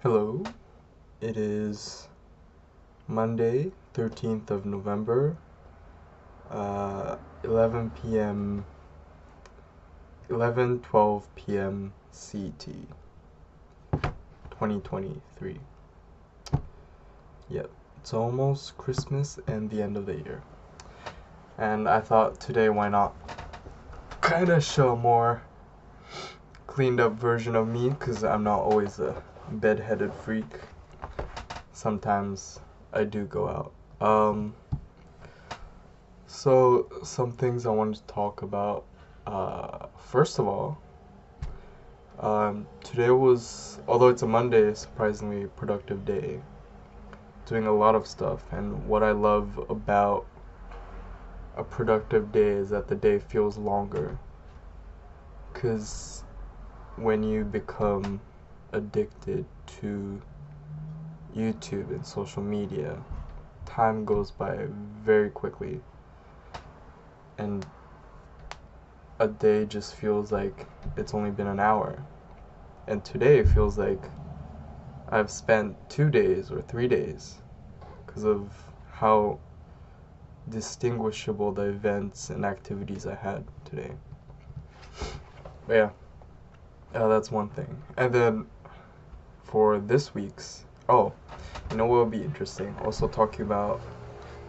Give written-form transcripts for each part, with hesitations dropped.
Hello, it is Monday, 13th of November, 11 p.m., 11:12 p.m. CT, 2023. Yep, it's almost Christmas and the end of the year. And I thought today, why not kind of show a more cleaned up version of me, because I'm not always a bedheaded freak. Sometimes I do go out. So some things I wanted to talk about. First of all, today was, although it's a Monday, a surprisingly productive day. Doing a lot of stuff, and what I love about a productive day is that the day feels longer. Because when you become addicted to YouTube and social media, time goes by very quickly. And a day just feels like it's only been an hour. And today feels like I've spent 2 days or 3 days because of how distinguishable the events and activities I had today. But yeah, that's one thing. And then for this week's, you know what would be interesting? Also talking about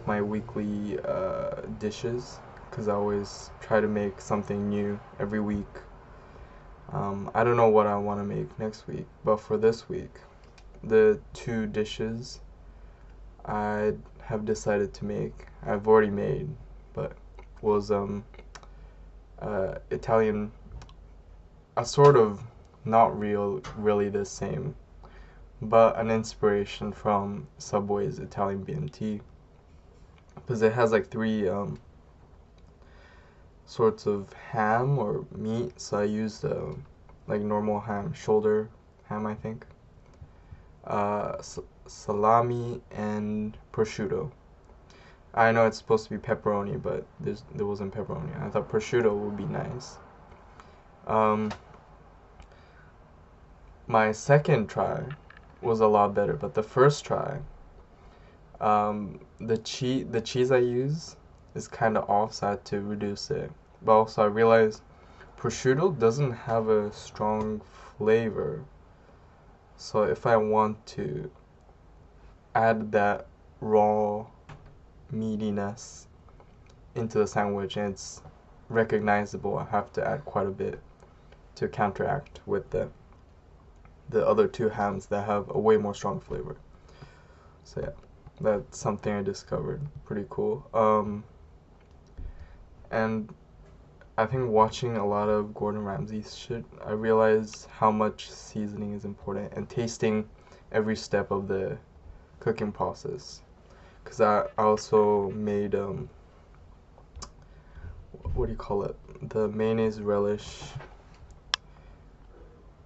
my weekly dishes, because I always try to make something new every week. I don't know what I want to make next week, but for this week, the two dishes I have decided to make, I've already made, but was Italian, a sort of not really the same, but an inspiration from Subway's Italian BMT, because it has like three sorts of ham or meat. So I used like normal ham, shoulder ham, I think, salami, and prosciutto. I know it's supposed to be pepperoni, but there wasn't pepperoni. I thought prosciutto would be nice. My second try was a lot better, but the first try, the cheese I use is kind of off, so I had to reduce it. But also I realized prosciutto doesn't have a strong flavor, so if I want to add that raw meatiness into the sandwich and it's recognizable, I have to add quite a bit to counteract with the other two hams that have a way more strong flavor. So yeah, that's something I discovered. Pretty cool. And I think watching a lot of Gordon Ramsay's shit, I realized how much seasoning is important and tasting every step of the cooking process. Because I also made, what do you call it? The mayonnaise relish.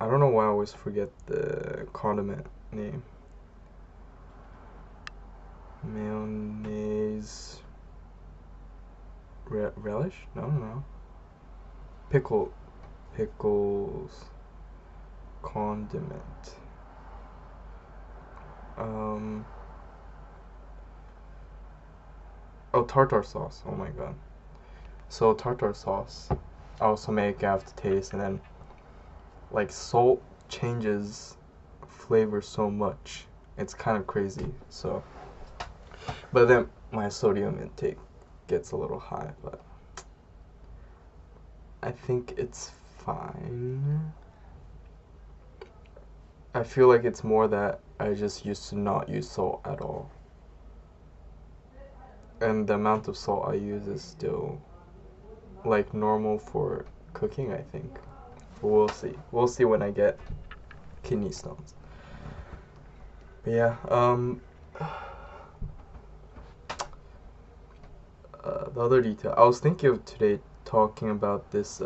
I don't know why I always forget the condiment name. Mayonnaise relish? No. Pickles condiment. Tartar sauce. Oh my god. So tartar sauce, I also make aftertaste, and then like salt changes flavor so much. It's kind of crazy. So, but then my sodium intake gets a little high, but I think it's fine. I feel like it's more that I just used to not use salt at all. And the amount of salt I use is still like normal for cooking, I think. But we'll see. We'll see when I get kidney stones. But yeah, the other detail. I was thinking of today talking about this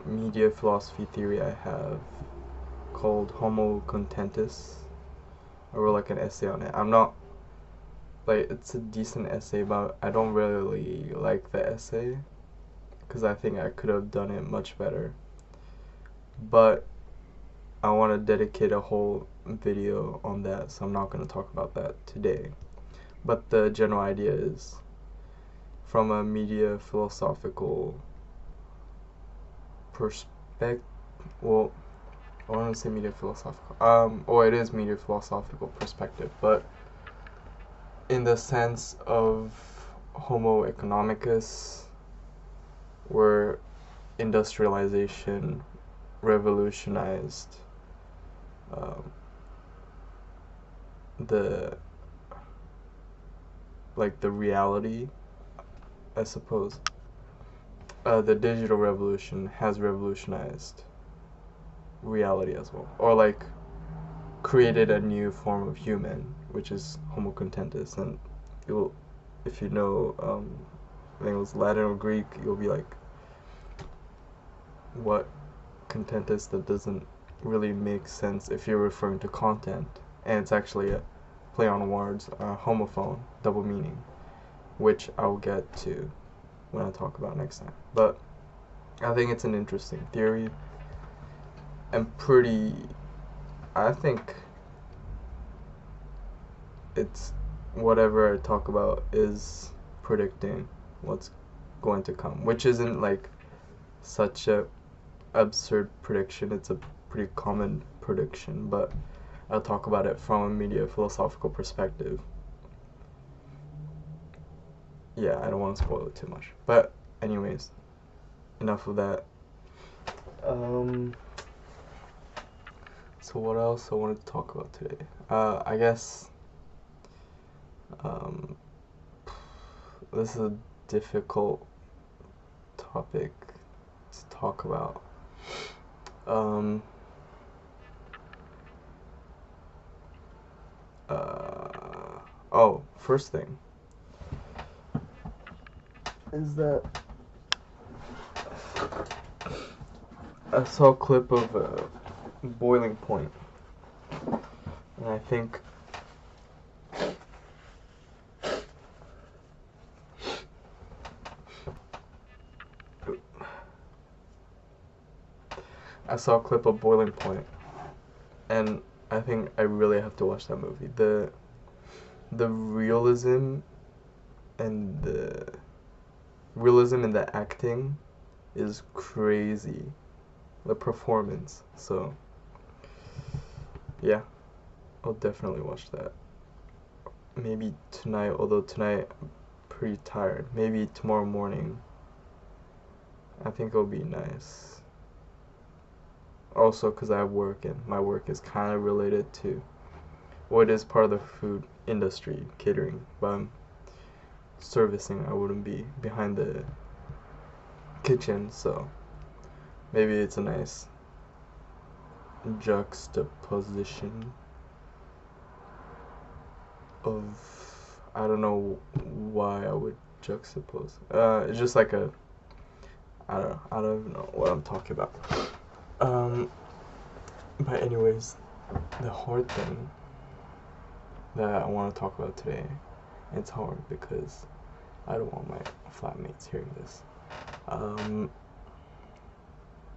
media philosophy theory I have called Homo Contentus. I wrote like an essay on it. I'm not, like, it's a decent essay, but I don't really like the essay because I think I could have done it much better. But I want to dedicate a whole video on that, so I'm not going to talk about that today. But the general idea is, from a media philosophical perspective, well, I want to say media philosophical, or it is media philosophical perspective, but in the sense of Homo economicus, where industrialization revolutionized the reality, I suppose. The digital revolution has revolutionized reality as well, or like created a new form of human, which is Homo contentus. And you'll, if you know, I think it was Latin or Greek, you'll be like, what contentus? That doesn't really make sense if you're referring to content, and it's actually a play on words, homophone, double meaning, which I'll get to when I talk about next time. But I think it's an interesting theory, and I think it's, whatever I talk about is predicting what's going to come, which isn't like such a absurd prediction. It's a pretty common prediction, but I'll talk about it from a media philosophical perspective. Yeah, I don't want to spoil it too much. But anyways, enough of that. So what else I wanted to talk about today? I guess this is a difficult topic to talk about. First thing is that I saw a clip of Boiling Point, and I think Boiling Point, and I think I really have to watch that movie. The realism and the acting is crazy. The performance. So yeah, I'll definitely watch that. Maybe tonight, although tonight I'm pretty tired. Maybe tomorrow morning. I think it'll be nice. Also, because I have work, and my work is kind of related to, well, it is part of the food industry, catering, but I'm servicing. I wouldn't be behind the kitchen, so maybe it's a nice juxtaposition of, I don't know why I would juxtapose. It's just like a, I don't even know what I'm talking about. But anyways, the hard thing that I want to talk about today, it's hard because I don't want my flatmates hearing this.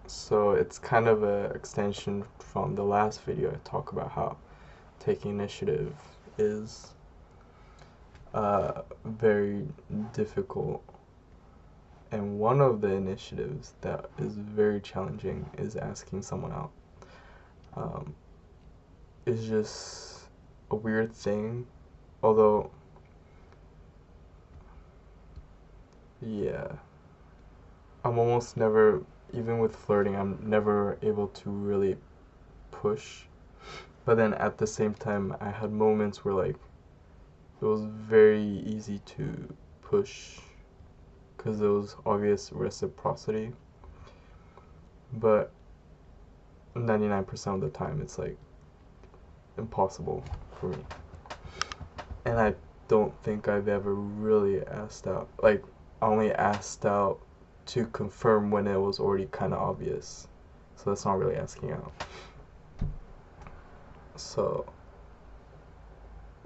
So it's kind of an extension from the last video. I talk about how taking initiative is very difficult, and one of the initiatives that is very challenging is asking someone out. It's just a weird thing, although yeah, I'm almost never, even with flirting, I'm never able to really push. But then at the same time, I had moments where like it was very easy to push because there was obvious reciprocity. But 99% of the time, it's like impossible for me. And I don't think I've ever really asked out. Like, I only asked out to confirm when it was already kind of obvious. So that's not really asking out. So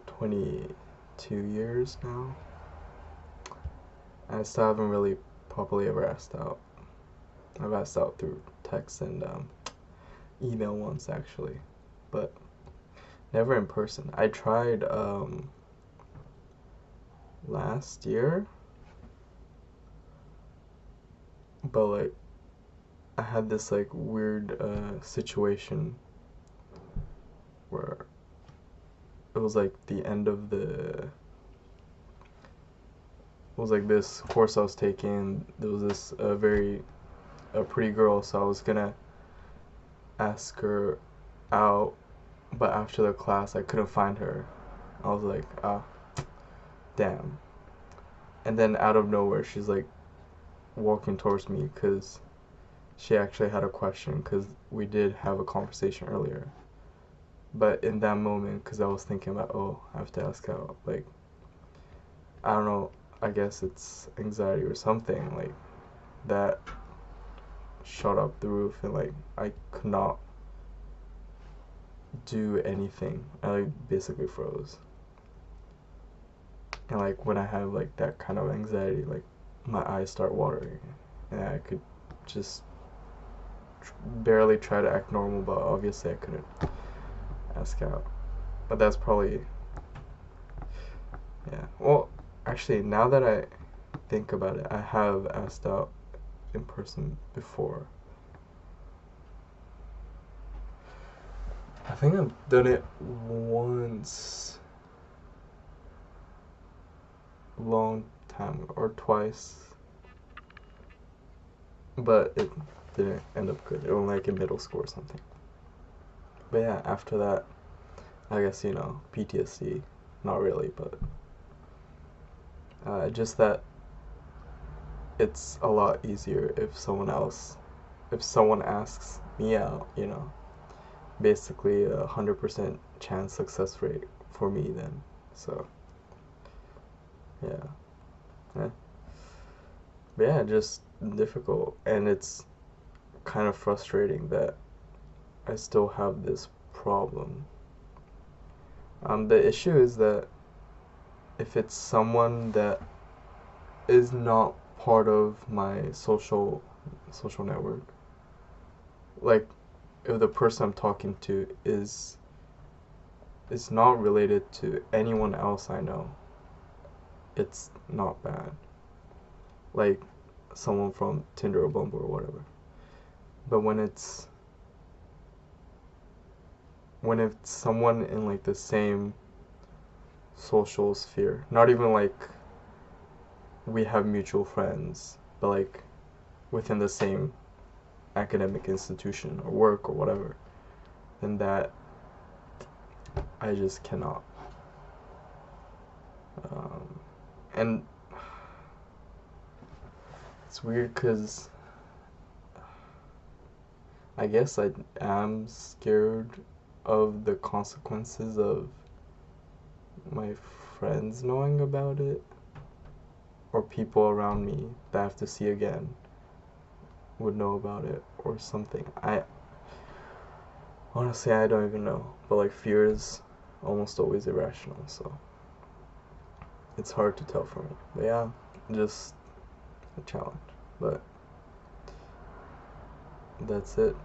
22 years now, I still haven't really properly ever asked out. I've asked out through text and email once actually, but never in person. I tried last year, but like I had this like weird situation where it was like the end of the, it was like this course I was taking. There was this a pretty girl, so I was gonna ask her out, but after the class I couldn't find her. I was like, ah, damn. And then out of nowhere she's like walking towards me because she actually had a question, because we did have a conversation earlier. But in that moment, because I was thinking about, oh, I have to ask out, like, I don't know, I guess it's anxiety or something, like, that shot up the roof, and, like, I could not do anything. I, like, basically froze. And, like, when I have, like, that kind of anxiety, like, my eyes start watering, and I could just barely try to act normal, but obviously I couldn't ask out. But that's probably, yeah. Well, actually, now that I think about it, I have asked out in person before. I think I've done it once, long time, or twice, but it didn't end up good. It was like in middle school or something. But yeah, after that, I guess, you know, PTSD, not really, but just that it's a lot easier if someone asks me out, you know, basically 100% chance success rate for me then. So yeah, yeah. But yeah, just difficult, and it's kind of frustrating that I still have this problem. The issue is that if it's someone that is not part of my social network, like if the person I'm talking to is not related to anyone else I know, it's not bad. Like someone from Tinder or Bumble or whatever. But when it's someone in like the same social sphere, not even like we have mutual friends, but like within the same academic institution or work or whatever, then that I just cannot. And it's weird because I guess I am scared of the consequences of my friends knowing about it, or people around me that I have to see again would know about it or something. I honestly, I don't even know, but like fear is almost always irrational, so it's hard to tell for me. But yeah, just a challenge. But that's it.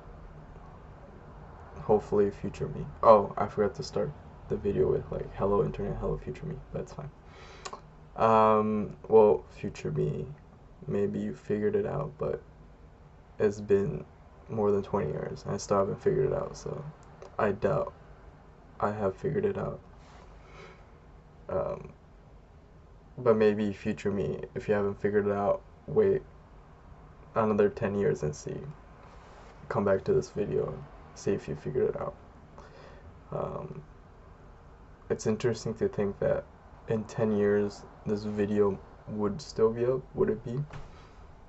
Hopefully future me. Oh, I forgot to start the video with like hello internet, hello future me. That's fine. Well, future me, maybe you figured it out, but it's been more than 20 years and I still haven't figured it out, so I doubt I have figured it out. Um, but maybe future me, if you haven't figured it out, wait another 10 years and see. Come back to this video and see if you figured it out. Um, it's interesting to think that in 10 years this video would still be up. Would it be?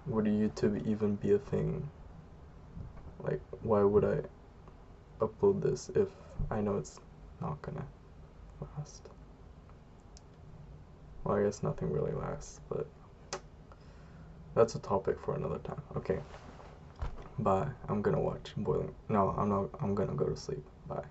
Would YouTube even be a thing? Like, why would I upload this if I know it's not gonna last? Well, I guess nothing really lasts, but that's a topic for another time. Okay, bye. I'm gonna watch Boiling. No, I'm not. I'm gonna go to sleep. Bye.